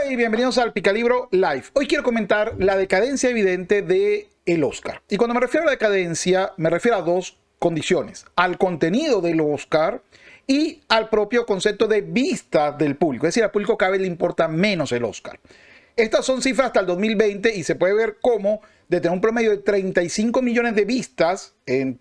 Hola y bienvenidos al Picalibro Live. Hoy quiero comentar la decadencia evidente del Oscar. Y cuando me refiero a la decadencia, me refiero a dos condiciones: al contenido del Oscar y al propio concepto de vista del público. Es decir, al público cada vez le importa menos el Oscar. Estas son cifras hasta el 2020 y se puede ver cómo de tener un promedio de 35 millones de vistas en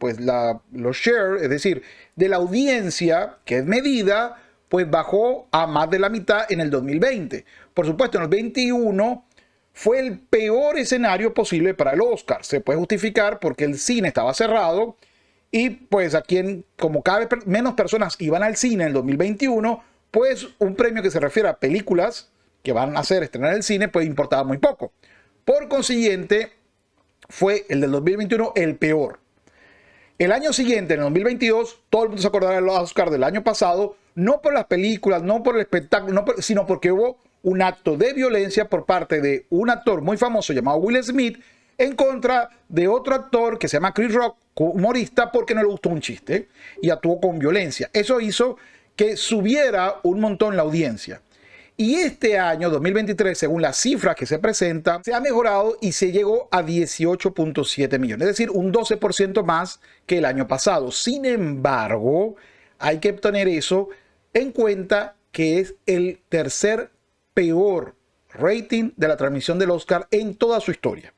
los shares, es decir, de la audiencia que es medida, pues bajó a más de la mitad en el 2020. Por supuesto, en el 2021 fue el peor escenario posible para el Oscar. Se puede justificar porque el cine estaba cerrado y pues como cada vez menos personas iban al cine en el 2021, pues un premio que se refiere a películas que van a estrenar el cine, pues importaba muy poco. Por consiguiente, fue el del 2021 el peor. El año siguiente, en el 2022, todo el mundo se acordará de los Oscar del año pasado, no por las películas, no por el espectáculo, sino porque hubo un acto de violencia por parte de un actor muy famoso llamado Will Smith en contra de otro actor que se llama Chris Rock, humorista, porque no le gustó un chiste y actuó con violencia. Eso hizo que subiera un montón la audiencia. Y este año, 2023, según las cifras que se presentan, se ha mejorado y se llegó a 18.7 millones, es decir, un 12% más que el año pasado. Sin embargo, hay que tener eso en cuenta, que es el tercer peor rating de la transmisión del Oscar en toda su historia.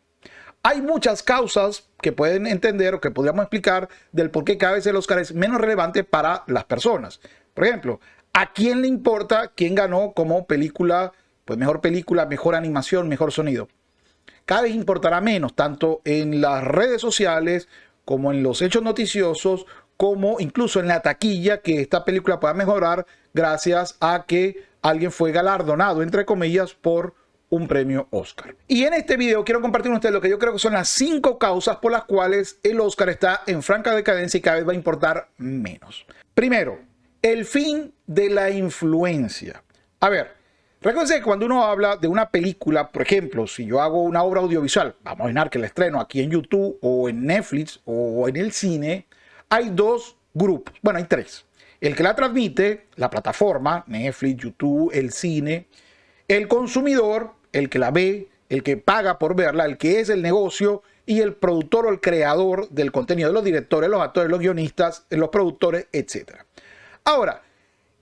Hay muchas causas que pueden entender o que podríamos explicar del por qué cada vez el Oscar es menos relevante para las personas. Por ejemplo, ¿a quién le importa quién ganó como película, pues mejor película, mejor animación, mejor sonido? Cada vez importará menos, tanto en las redes sociales como en los hechos noticiosos, como incluso en la taquilla, que esta película pueda mejorar gracias a que alguien fue galardonado, entre comillas, por un premio Oscar. Y en este video quiero compartir con ustedes lo que yo creo que son las 5 causas por las cuales el Oscar está en franca decadencia y cada vez va a importar menos. Primero, el fin de la influencia. A ver, recuerden que cuando uno habla de una película, por ejemplo, si yo hago una obra audiovisual, vamos a imaginar que la estreno aquí en YouTube o en Netflix o en el cine, hay dos grupos, bueno, hay tres. El que la transmite, la plataforma, Netflix, YouTube, el cine; el consumidor, el que la ve, el que paga por verla, el que es el negocio; y el productor o el creador del contenido, de los directores, los actores, los guionistas, los productores, etc. Ahora,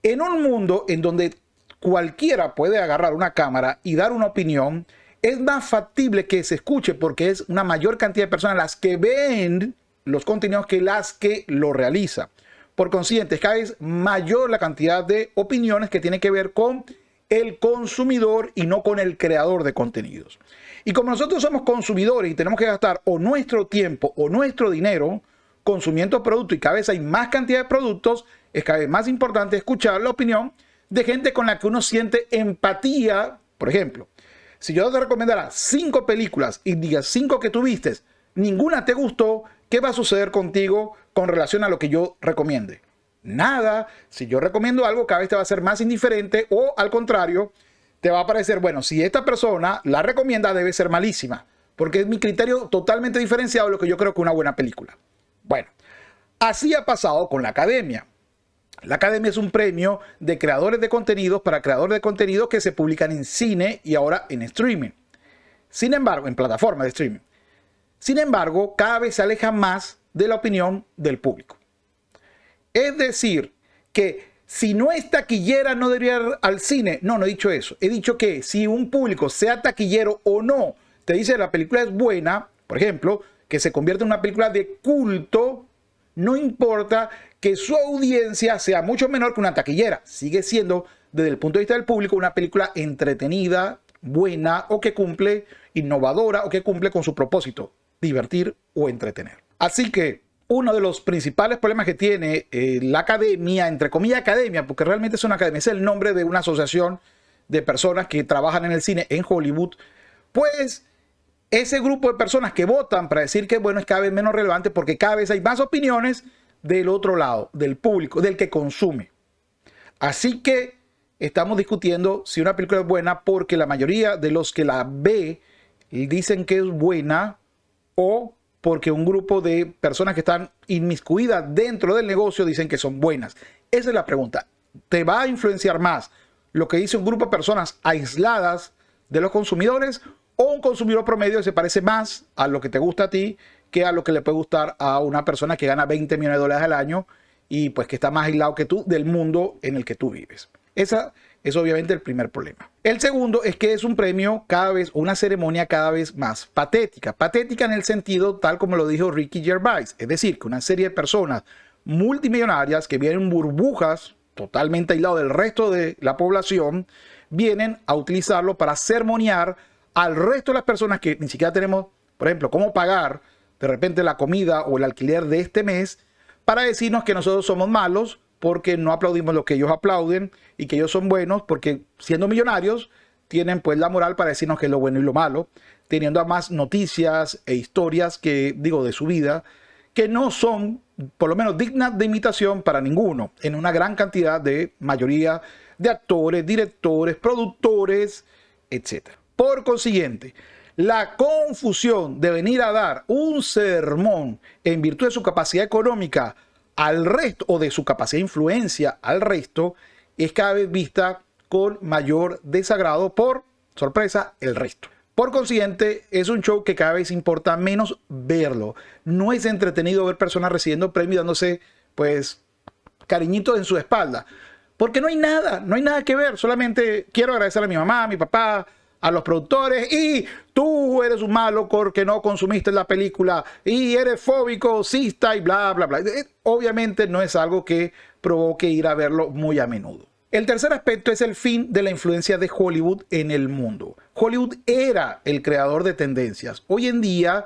en un mundo en donde cualquiera puede agarrar una cámara y dar una opinión, es más factible que se escuche porque es una mayor cantidad de personas las que ven los contenidos que las que lo realizan. Por consiguiente, es cada vez mayor la cantidad de opiniones que tiene que ver con el consumidor y no con el creador de contenidos. Y como nosotros somos consumidores y tenemos que gastar o nuestro tiempo o nuestro dinero consumiendo productos, y cada vez hay más cantidad de productos, es cada vez más importante escuchar la opinión de gente con la que uno siente empatía. Por ejemplo, si yo te recomendara 5 películas y digas 5 que tú vistes, ninguna te gustó, ¿qué va a suceder contigo con relación a lo que yo recomiende? Nada. Si yo recomiendo algo, cada vez te va a ser más indiferente, o al contrario, te va a parecer, bueno, si esta persona la recomienda, debe ser malísima, porque es mi criterio totalmente diferenciado de lo que yo creo que es una buena película. Bueno, así ha pasado con la Academia. La Academia es un premio de creadores de contenidos para creadores de contenidos que se publican en cine y ahora en streaming. Sin embargo, en plataformas de streaming. Sin embargo, cada vez se aleja más de la opinión del público. Es decir, que si no es taquillera no debería ir al cine. No, no he dicho eso. He dicho que si un público, sea taquillero o no, te dice que la película es buena, por ejemplo, que se convierte en una película de culto, no importa que su audiencia sea mucho menor que una taquillera. Sigue siendo, desde el punto de vista del público, una película entretenida, buena, o que cumple, innovadora, o que cumple con su propósito: divertir o entretener. Así que uno de los principales problemas que tiene la Academia, entre comillas academia, porque realmente es una academia, es el nombre de una asociación de personas que trabajan en el cine en Hollywood, pues ese grupo de personas que votan para decir que bueno es cada vez menos relevante, porque cada vez hay más opiniones del otro lado, del público, del que consume. Así que estamos discutiendo si una película es buena porque la mayoría de los que la ve dicen que es buena, o porque un grupo de personas que están inmiscuidas dentro del negocio dicen que son buenas. Esa es la pregunta. ¿Te va a influenciar más lo que dice un grupo de personas aisladas de los consumidores, o un consumidor promedio que se parece más a lo que te gusta a ti que a lo que le puede gustar a una persona que gana 20 millones de dólares al año y pues que está más aislado que tú del mundo en el que tú vives. Esa es obviamente el primer problema. El segundo es que es un premio cada vez, una ceremonia cada vez más patética. Patética en el sentido tal como lo dijo Ricky Gervais. Es decir, que una serie de personas multimillonarias que vienen en burbujas totalmente aislados del resto de la población, vienen a utilizarlo para sermonear al resto de las personas que ni siquiera tenemos, por ejemplo, cómo pagar de repente la comida o el alquiler de este mes, para decirnos que nosotros somos malos porque no aplaudimos lo que ellos aplauden y que ellos son buenos porque siendo millonarios tienen pues la moral para decirnos que es lo bueno y lo malo, teniendo además noticias e historias que digo de su vida que no son por lo menos dignas de imitación para ninguno en una gran cantidad de mayoría de actores, directores, productores, etc. Por consiguiente, la confusión de venir a dar un sermón en virtud de su capacidad económica al resto o de su capacidad de influencia al resto es cada vez vista con mayor desagrado por, sorpresa, el resto. Por consiguiente, es un show que cada vez importa menos verlo. No es entretenido ver personas recibiendo premios dándose, pues, cariñitos en su espalda. Porque no hay nada que ver. Solamente quiero agradecer a mi mamá, a mi papá, a los productores, y tú eres un malo porque no consumiste la película y eres fóbico, cista y bla, bla, bla. Obviamente no es algo que provoque ir a verlo muy a menudo. El tercer aspecto es el fin de la influencia de Hollywood en el mundo. Hollywood era el creador de tendencias. Hoy en día,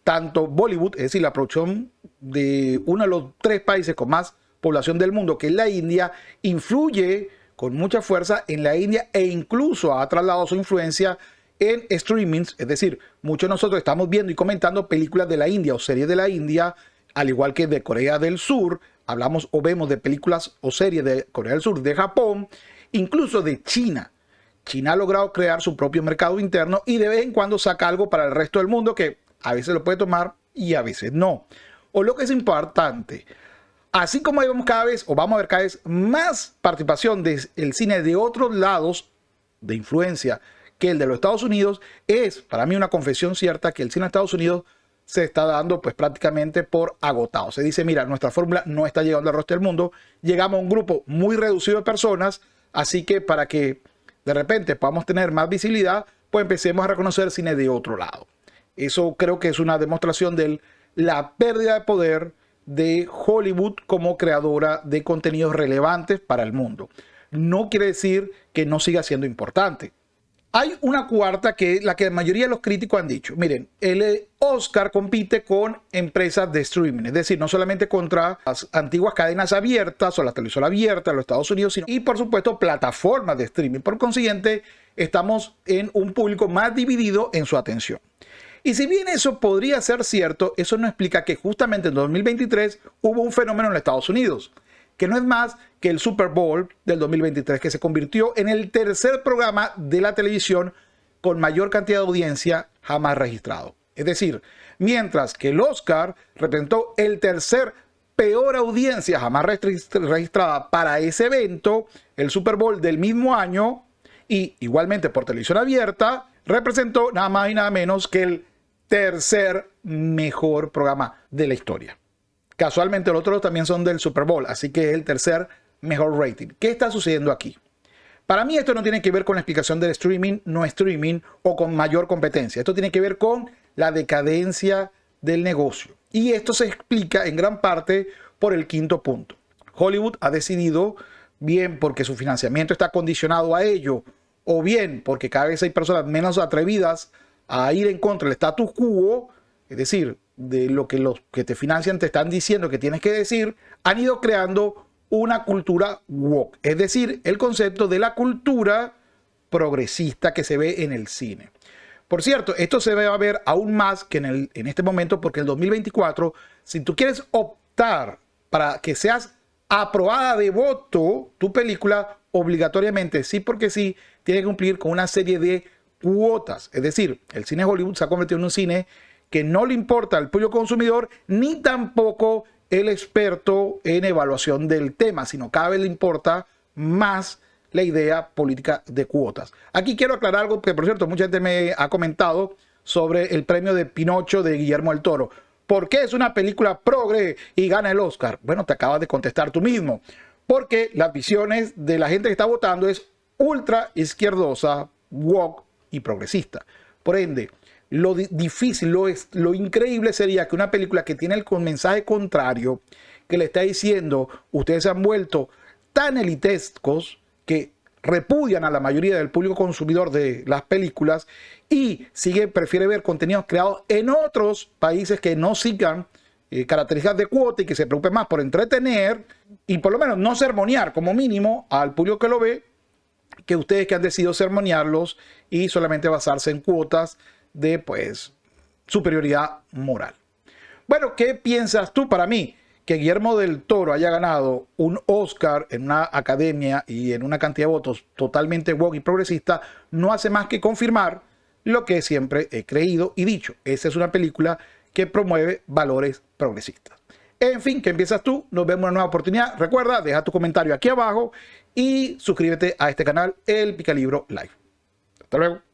tanto Bollywood, es decir, la producción de uno de los 3 países con más población del mundo, que es la India, influye con mucha fuerza en la India e incluso ha trasladado su influencia en streamings. Es decir, muchos de nosotros estamos viendo y comentando películas de la India o series de la India, al igual que de Corea del Sur. Hablamos o vemos de películas o series de Corea del Sur, de Japón, incluso de China. China ha logrado crear su propio mercado interno y de vez en cuando saca algo para el resto del mundo que a veces lo puede tomar y a veces no. O lo que es importante, así como vemos cada vez, o vamos a ver cada vez más participación del cine de otros lados de influencia que el de los Estados Unidos, es para mí una confesión cierta que el cine de Estados Unidos se está dando pues prácticamente por agotado. Se dice, mira, nuestra fórmula no está llegando al resto del mundo, llegamos a un grupo muy reducido de personas, así que para que de repente podamos tener más visibilidad, pues empecemos a reconocer cine de otro lado. Eso creo que es una demostración de la pérdida de poder de Hollywood como creadora de contenidos relevantes para el mundo. No quiere decir que no siga siendo importante. Hay una cuarta que es la que la mayoría de los críticos han dicho. Miren, el Oscar compite con empresas de streaming, es decir, no solamente contra las antiguas cadenas abiertas o la televisión abierta en los Estados Unidos, sino y por supuesto plataformas de streaming. Por consiguiente, estamos en un público más dividido en su atención. Y si bien eso podría ser cierto, eso no explica que justamente en 2023 hubo un fenómeno en los Estados Unidos, que no es más que el Super Bowl del 2023, que se convirtió en el tercer programa de la televisión con mayor cantidad de audiencia jamás registrado. Es decir, mientras que el Oscar representó el tercer peor audiencia jamás registrada para ese evento, el Super Bowl del mismo año, y igualmente por televisión abierta, representó nada más y nada menos que el tercer mejor programa de la historia. Casualmente los otros también son del Super Bowl, así que es el tercer mejor rating. ¿Qué está sucediendo aquí? Para mí esto no tiene que ver con la explicación del streaming, no streaming o con mayor competencia. Esto tiene que ver con la decadencia del negocio. Y esto se explica en gran parte por el quinto punto. Hollywood ha decidido, bien porque su financiamiento está condicionado a ello, o bien porque cada vez hay personas menos atrevidas a ir en contra del status quo, es decir, de lo que los que te financian te están diciendo que tienes que decir, han ido creando una cultura woke, es decir, el concepto de la cultura progresista que se ve en el cine. Por cierto, esto se va a ver aún más que en este momento, porque el 2024, si tú quieres optar para que seas aprobada de voto tu película, obligatoriamente, sí porque sí, tiene que cumplir con una serie de cuotas. Es decir, el cine Hollywood se ha convertido en un cine que no le importa al público consumidor ni tampoco el experto en evaluación del tema, sino cada vez le importa más la idea política de cuotas. Aquí quiero aclarar algo que, por cierto, mucha gente me ha comentado sobre el premio de Pinocho de Guillermo del Toro. ¿Por qué es una película progre y gana el Oscar? Bueno, te acabas de contestar tú mismo. Porque las visiones de la gente que está votando es ultra izquierdosa, woke y progresista. Por ende, lo difícil, lo increíble sería que una película que tiene el mensaje contrario, que le está diciendo, ustedes se han vuelto tan elitescos que repudian a la mayoría del público consumidor de las películas y prefiere ver contenidos creados en otros países que no sigan características de cuota y que se preocupen más por entretener y por lo menos no sermonear como mínimo al público que lo ve, que ustedes que han decidido sermonearlos y solamente basarse en cuotas de pues superioridad moral. Bueno, ¿qué piensas tú? Para mí, que Guillermo del Toro haya ganado un Oscar en una academia y en una cantidad de votos totalmente woke y progresista no hace más que confirmar lo que siempre he creído y dicho. Esta es una película que promueve valores progresistas. En fin, ¿qué empiezas tú? Nos vemos en una nueva oportunidad. Recuerda, deja tu comentario aquí abajo y suscríbete a este canal, El Picalibro Live. Hasta luego.